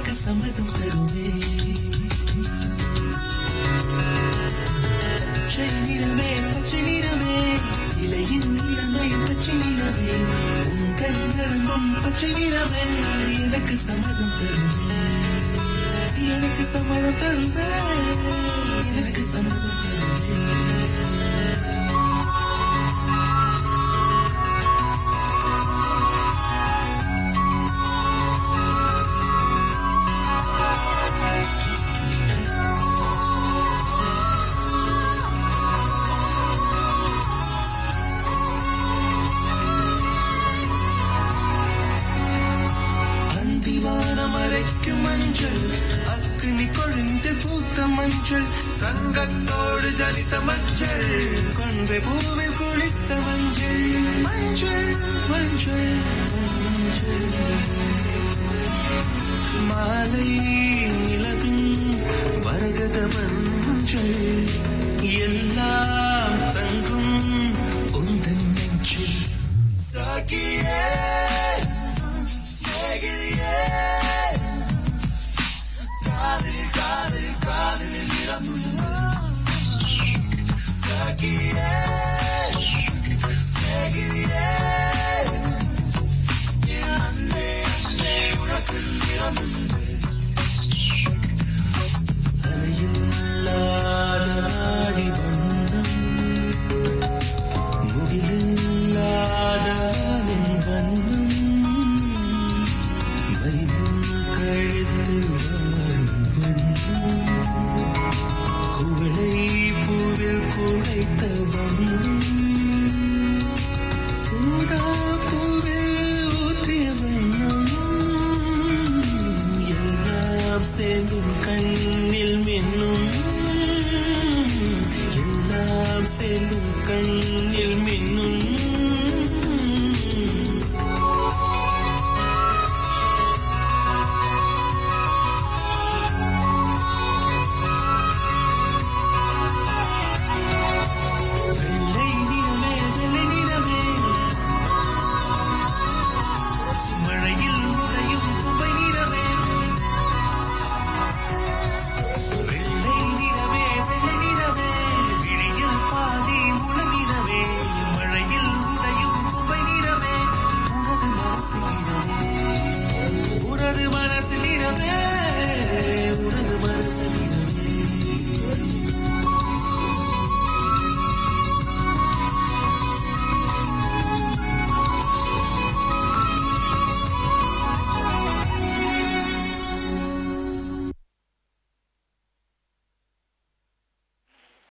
எனக்கு சம்மதம் தருவே பச்சை நிறமே இலையின் நிறமை பச்சை நிறமே உங்கள் நரம்பும் பச்சை நிறமே எனக்கு சம்மதம் தருவே எனக்கு சம்மதம் தருவே எனக்கு சம்மதம் தருவே மஞ்சள் அக்னி கொழுந்து பூத்த மஞ்சள் தங்கத்தோடு ஜனித்த மஞ்சள் கொன்றை பூவில் குளித்த மஞ்சள் மஞ்சள் மஞ்சள் மஞ்சள் மாலை நிலவின் மரகத மஞ்சள் எல்லாம் தங்கும் உந்தன் நெஞ்சில் சாகியே சேர்ந்தும் கண்ணில் மின்னும் எல்லாம் சேர்ந்தும் கண்ணில் மின்னும்